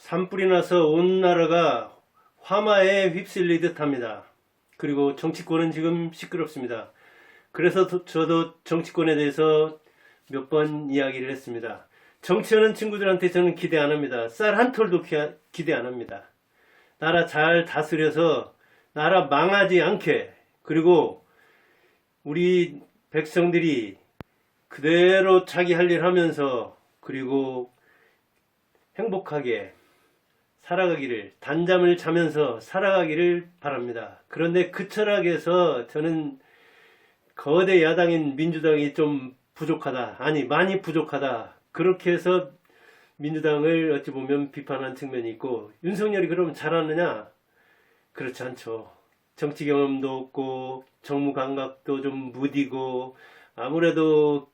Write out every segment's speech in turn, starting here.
산불이 나서 온 나라가 화마에 휩쓸리듯 합니다. 그리고 정치권은 지금 시끄럽습니다. 그래서 저도 정치권에 대해서 몇 번 이야기를 했습니다. 정치하는 친구들한테 저는 기대 안 합니다. 쌀 한 톨도 기대 안 합니다. 나라 잘 다스려서 나라 망하지 않게, 그리고 우리 백성들이 그대로 자기 할 일 하면서 그리고 행복하게 살아가기를, 단잠을 자면서 살아가기를 바랍니다. 그런데 그 철학에서 저는 거대 야당인 민주당이 좀 부족하다, 아니 많이 부족하다, 그렇게 해서 민주당을 어찌 보면 비판한 측면이 있고, 윤석열이 그러면 잘하느냐? 그렇지 않죠. 정치 경험도 없고 정무 감각도 좀 무디고, 아무래도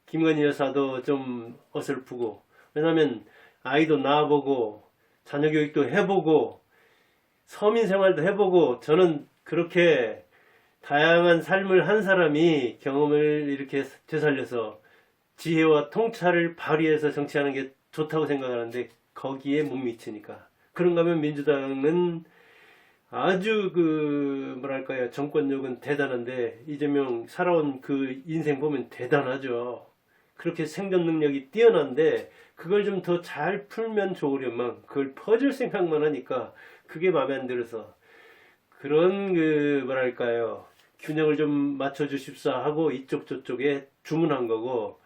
김건희 여사도 좀 어설프고, 왜냐면 아이도 낳아보고 자녀 교육도 해보고 서민 생활도 해보고, 저는 그렇게 다양한 삶을 한 사람이 경험을 이렇게 되살려서 지혜와 통찰을 발휘해서 정치하는 게 좋다고 생각하는데, 거기에 못 미치니까. 그런가 하면 민주당은 아주 뭐랄까요, 정권력은 대단한데, 이재명 살아온 그 인생 보면 대단하죠. 그렇게 생존 능력이 뛰어난데, 그걸 좀 더 잘 풀면 좋으려면 그걸 퍼줄 생각만 하니까 그게 마음에 안 들어서, 그런 뭐랄까요, 균형을 좀 맞춰 주십사 하고 이쪽 저쪽에 주문한 거고,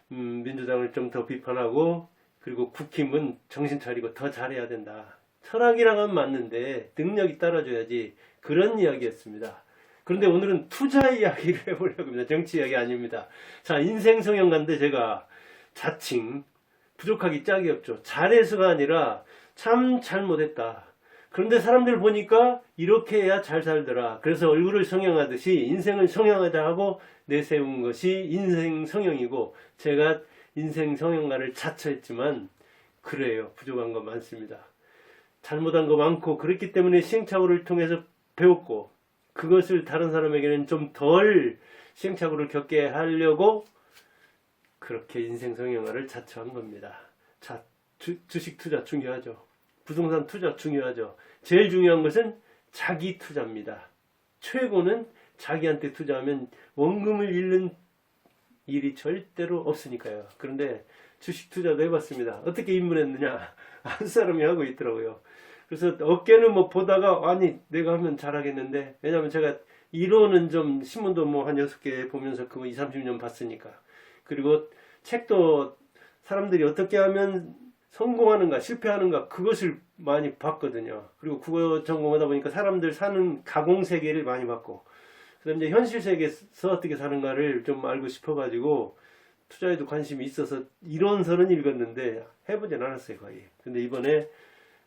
민주당을 좀 더 비판하고, 그리고 국힘은 정신 차리고 더 잘해야 된다. 철학이랑은 맞는데 능력이 따라줘야지, 그런 이야기였습니다. 그런데 오늘은 투자 이야기를 해보려고 합니다. 정치 이야기 아닙니다. 자, 인생 성형가인데 제가 자칭 부족하기 짝이 없죠. 잘해서가 아니라 참 잘못했다. 그런데 사람들 보니까 이렇게 해야 잘 살더라. 그래서 얼굴을 성형하듯이 인생을 성형하자 하고 내세운 것이 인생 성형이고, 제가 인생 성형가를 자처했지만 그래요. 부족한 거 많습니다. 잘못한 거 많고, 그렇기 때문에 시행착오를 통해서 배웠고, 그것을 다른 사람에게는 좀 덜 시행착오를 겪게 하려고 그렇게 인생 성형화를 자처한 겁니다. 자, 주식 투자 중요하죠. 부동산 투자 중요하죠. 제일 중요한 것은 자기 투자입니다. 최고는 자기한테 투자하면 원금을 잃는 일이 절대로 없으니까요. 그런데 주식 투자도 해봤습니다. 어떻게 입문했느냐? 한 사람이 하고 있더라고요. 그래서 어깨는 뭐 보다가, 아니 내가 하면 잘하겠는데, 왜냐면 제가 이론은 좀 신문도 뭐 한 6개 보면서 그거 20, 30년 봤으니까, 그리고 책도 사람들이 어떻게 하면 성공하는가 실패하는가 그것을 많이 봤거든요. 그리고 국어 전공하다 보니까 사람들 사는 가공 세계를 많이 봤고, 그다음에 이제 현실 세계에서 어떻게 사는가를 좀 알고 싶어가지고 투자에도 관심이 있어서 이론서는 읽었는데 해보진 않았어요, 거의. 근데 이번에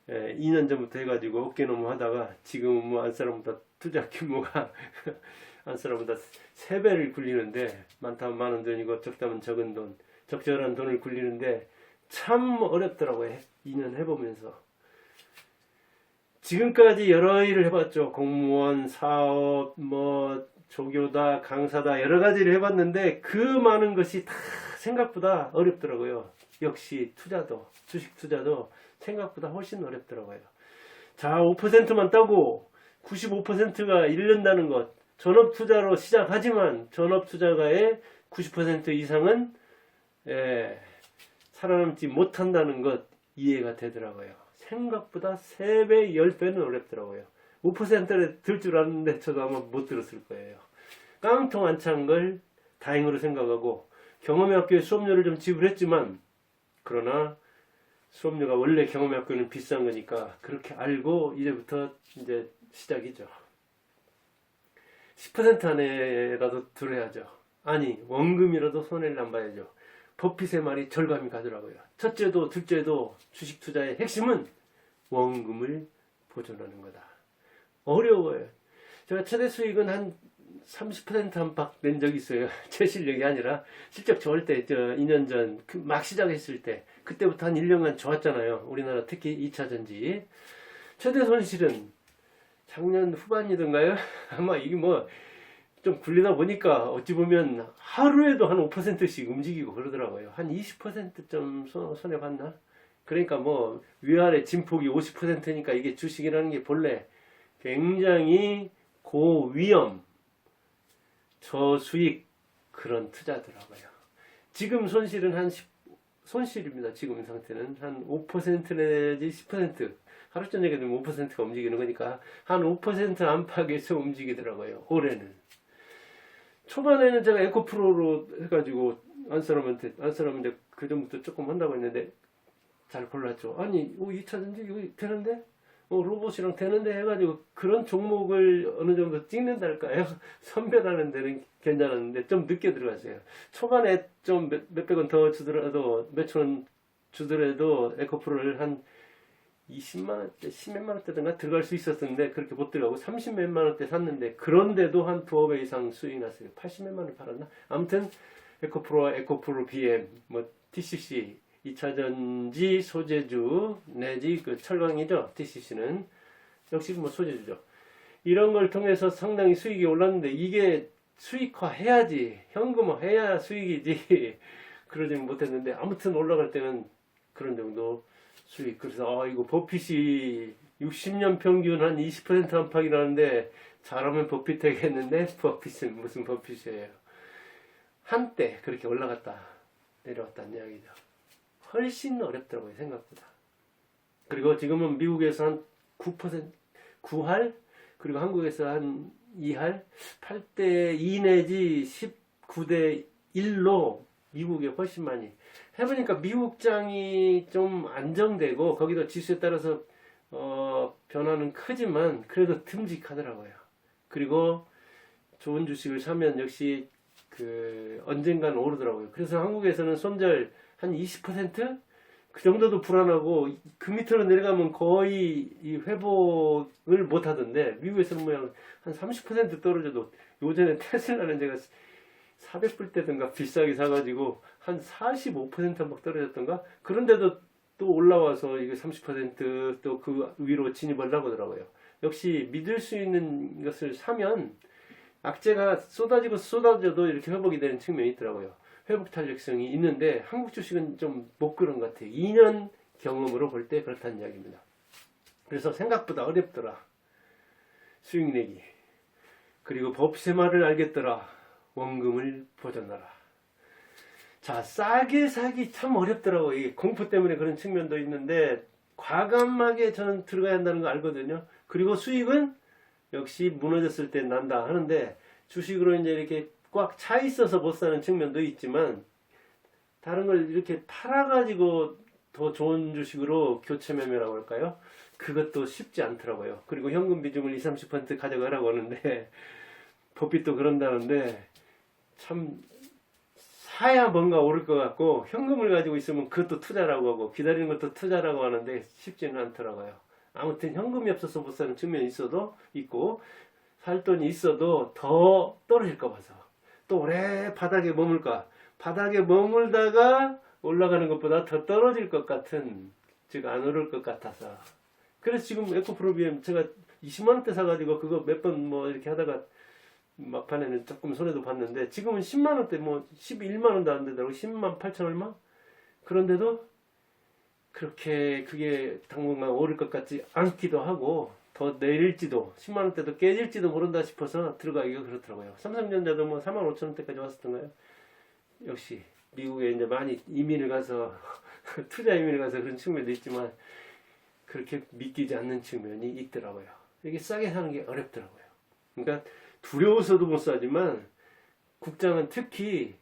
2년 전부터 해가지고 어깨너머 하다가 지금은 뭐 안 사람보다 투자 규모가 안 사람보다 3배를 굴리는데, 많다면 많은 돈이고 적다면 적은 돈, 적절한 돈을 굴리는데 참 어렵더라고요. 2년 해보면서. 지금까지 여러 일을 해봤죠. 공무원, 사업, 뭐 조교다, 강사다, 여러 가지를 해봤는데 그 많은 것이 다 생각보다 어렵더라고요. 역시 투자도, 주식 투자도 생각보다 훨씬 어렵더라고요. 자, 5%만 따고 95%가 잃는다는 것. 전업 투자로 시작하지만 전업 투자가의 90% 이상은 살아남지 못한다는 것 이해가 되더라고요. 생각보다 3배, 10배는 어렵더라고요. 5%를 들 줄 알았는데 저도 아마 못 들었을 거예요. 깡통 안 찬 걸 다행으로 생각하고, 경험의 학교에 수업료를 좀 지불했지만, 그러나 수업료가 원래 경험의 학교는 비싼 거니까 그렇게 알고 이제부터 이제 시작이죠. 10% 안에라도 들어야죠. 아니, 원금이라도 손해를 안 봐야죠. 버핏의 말이 절감이 가더라고요. 첫째도 둘째도 주식 투자의 핵심은 원금을 보존하는 거다. 어려워요. 제가 최대 수익은 한 30% 안팎 낸 적이 있어요. 제 실력이 아니라 실적 좋을 때, 2년 전 막 시작했을 때, 그때부터 한 1년간 좋았잖아요. 우리나라 특히 2차 전지. 최대 손실은 작년 후반이던가요? 아마 이게 뭐 좀 굴리다 보니까 어찌 보면 하루에도 한 5%씩 움직이고 그러더라고요. 한 20%좀 손해봤나? 그러니까 뭐 위아래 진폭이 50%니까 이게 주식이라는 게 본래 굉장히 고위험, 저수익 그런 투자더라고요. 지금 손실은 손실입니다. 지금 상태는 한 5% 내지 10%. 하루 저녁에 되면 5%가 움직이는 거니까 한 5% 안팎에서 움직이더라고요. 올해는. 초반에는 제가 에코프로로 해가지고 안사람한테 그 전부터 조금 한다고 했는데 잘 골랐죠. 아니, 2차전지 이거 되는데? 로봇이랑 되는데 해가지고 그런 종목을 어느 정도 찍는달까요? 선별하는 데는 괜찮았는데 좀 늦게 들어갔어요. 초반에 좀 몇백 원 더 주더라도, 몇천 원 주더라도 에코프로를 한 20만 원대, 10몇만 원대든가 들어갈 수 있었는데 그렇게 못 들어가고 30몇만 원대 샀는데 그런데도 한 두어 배 이상 수익 났어요. 80몇만 원 팔았나? 아무튼 에코프로와 에코프로 BM, 뭐 TCC 2차전지 소재주 내지 그 철강이죠. TCC는 역시 뭐 소재주죠. 이런 걸 통해서 상당히 수익이 올랐는데 이게 수익화 해야지, 현금화 해야 수익이지 그러지 못했는데 아무튼 올라갈 때는 그런 정도 수익. 그래서 이거 버핏이 60년 평균 한 20% 안팎이라는데 잘하면 버핏 되겠는데 버핏은 무슨 버핏이에요. 한때 그렇게 올라갔다 내려왔다는 이야기죠. 훨씬 어렵더라고요, 생각보다. 그리고 지금은 미국에서 한 9%, 9할, 그리고 한국에서 한 2할, 8대 2 내지 19대 1로 미국에 훨씬 많이. 해보니까 미국장이 좀 안정되고, 거기도 지수에 따라서, 변화는 크지만, 그래도 듬직하더라고요. 그리고 좋은 주식을 사면 역시 언젠간 오르더라고요. 그래서 한국에서는 손절, 한 20%? 그 정도도 불안하고 그 밑으로 내려가면 거의 이 회복을 못 하던데 미국에서는 뭐 한 30% 떨어져도 요전에 테슬라는 제가 400불 때든가 비싸게 사가지고 한 45%막 떨어졌던가 그런데도 또 올라와서 이게 30% 또 그 위로 진입하려고 하더라고요. 역시 믿을 수 있는 것을 사면 악재가 쏟아져도 이렇게 회복이 되는 측면이 있더라고요. 회복 탄력성이 있는데 한국 주식은 좀 못 그런 것 같아요. 2년 경험으로 볼 때 그렇다는 이야기입니다. 그래서 생각보다 어렵더라. 수익 내기. 그리고 법세 말을 알겠더라. 원금을 보존하라. 자, 싸게 사기 참 어렵더라고요. 이 공포 때문에 그런 측면도 있는데 과감하게 저는 들어가야 한다는 거 알거든요. 그리고 수익은 역시 무너졌을 때 난다 하는데 주식으로 이제 이렇게 꽉 차 있어서 못 사는 측면도 있지만 다른 걸 이렇게 팔아가지고 더 좋은 주식으로 교체 매매라고 할까요? 그것도 쉽지 않더라고요. 그리고 현금 비중을 20, 30% 가져가라고 하는데 법빛도 그런다는데 참 사야 뭔가 오를 것 같고 현금을 가지고 있으면 그것도 투자라고 하고 기다리는 것도 투자라고 하는데 쉽지는 않더라고요. 아무튼 현금이 없어서 못 사는 측면이 있고 살 돈이 있어도 더 떨어질까 봐서 또 오래 바닥에 머물까? 바닥에 머물다가 올라가는 것보다 더 떨어질 것 같은, 즉 안 오를 것 같아서. 그래서 지금 에코프로 BM 제가 20만원대 사가지고 그거 몇 번 뭐 이렇게 하다가 막판에는 조금 손해도 봤는데 지금은 10만원대 뭐 11만원도 안 되더라고. 10만 8천 얼마? 그런데도 그렇게 그게 당분간 오를 것 같지 않기도 하고 더 내릴지도 10만원대도 깨질지도 모른다 싶어서 들어가기가 그렇더라고요. 삼성전자도 뭐 4만 5천원대까지 왔었던가요? 역시 미국에 이제 많이 이민을 가서 투자 이민을 가서 그런 측면도 있지만 그렇게 믿기지 않는 측면이 있더라고요. 이게 싸게 사는 게 어렵더라고요. 그러니까 두려워서도 못 사지만 국장은 특히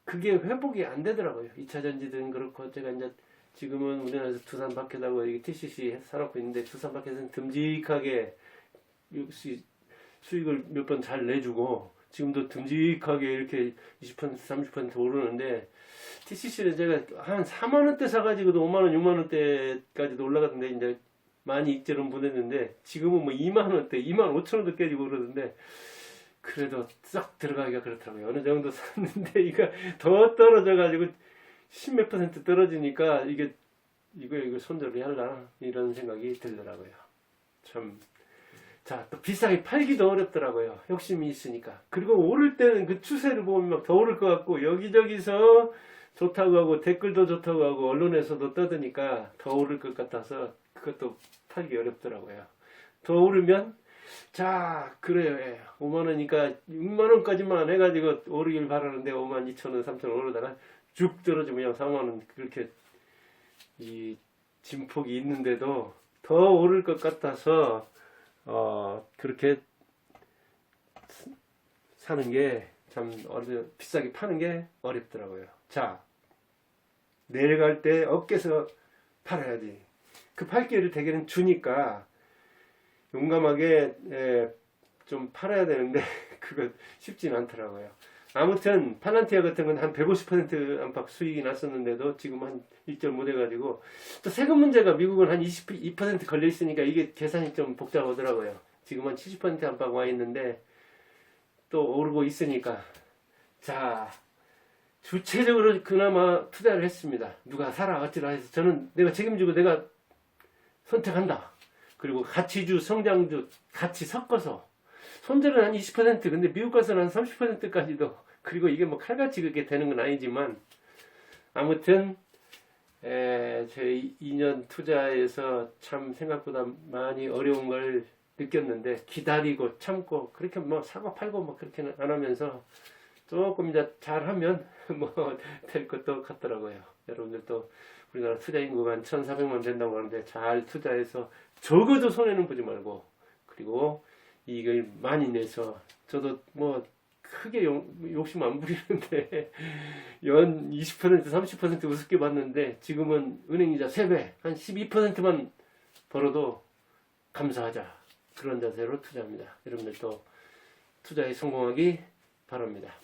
그게 회복이 안 되더라고요. 2차전지든 그렇고 제가 이제 지금은 우리나라에서 두산마켓하고 이게 TCC 사놓고 있는데 두산마켓은 듬직하게 수익을 몇 번 잘 내주고 지금도 듬직하게 이렇게 20% 30% 오르는데 TCC는 제가 한 4만원대 사가지고도 5만원 6만원대까지도 올라갔는데 이제 많이 익절은 보냈는데 지금은 뭐 2만원대 2만 5천원도 깨지고 그러는데 그래도 싹 들어가기가 그렇더라고요. 어느 정도 샀는데 이거 더 떨어져가지고 10몇 % 떨어지니까 이거 손절을 할라 이런 생각이 들더라고요. 참. 자, 또 비싸게 팔기도 어렵더라고요. 욕심이 있으니까. 그리고 오를 때는 그 추세를 보면 막 더 오를 것 같고 여기저기서 좋다고 하고 댓글도 좋다고 하고 언론에서도 떠드니까 더 오를 것 같아서 그것도 팔기 어렵더라고요. 더 오르면 자 그래요. 예. 5만 원이니까 6만 원까지만 해가지고 오르길 바라는데 5만 2천 원, 3천 원 오르다가 쭉 떨어지면 그냥 4만 원 그렇게 이 진폭이 있는데도 더 오를 것 같아서 그렇게 사는 게 참 비싸게 파는 게 어렵더라고요. 자, 내려갈 때 업계에서 팔아야지. 그 팔 기회를 대개는 주니까 용감하게 좀 팔아야 되는데 그거 쉽지는 않더라고요. 아무튼 팔란티아 같은 건 한 150% 안팎 수익이 났었는데도 지금 한 1.5 돼가지고 또 세금 문제가 미국은 한 22% 걸려 있으니까 이게 계산이 좀 복잡하더라고요. 지금 한 70% 안팎 와 있는데 또 오르고 있으니까 자 주체적으로 그나마 투자를 했습니다. 누가 사라 어찌라 해서 저는 내가 책임지고 내가 선택한다. 그리고 가치주, 성장주 같이 섞어서 손절은 한 20% 근데 미국 가서는 한 30%까지도 그리고 이게 뭐 칼같이 그렇게 되는 건 아니지만 아무튼 제 2년 투자에서 참 생각보다 많이 어려운 걸 느꼈는데 기다리고 참고 그렇게 뭐 사고 팔고 뭐 그렇게는 안 하면서 조금 이제 잘하면 뭐 될 것도 같더라고요. 여러분들도 우리나라 투자 인구가 한 1,400만 된다고 하는데 잘 투자해서 적어도 손해는 보지 말고 그리고 이익을 많이 내서 저도 뭐 크게 욕심 안 부리는데 연 20% 30% 우습게 받는데 지금은 은행이자 3배 한 12%만 벌어도 감사하자 그런 자세로 투자합니다. 여러분들도 투자에 성공하기 바랍니다.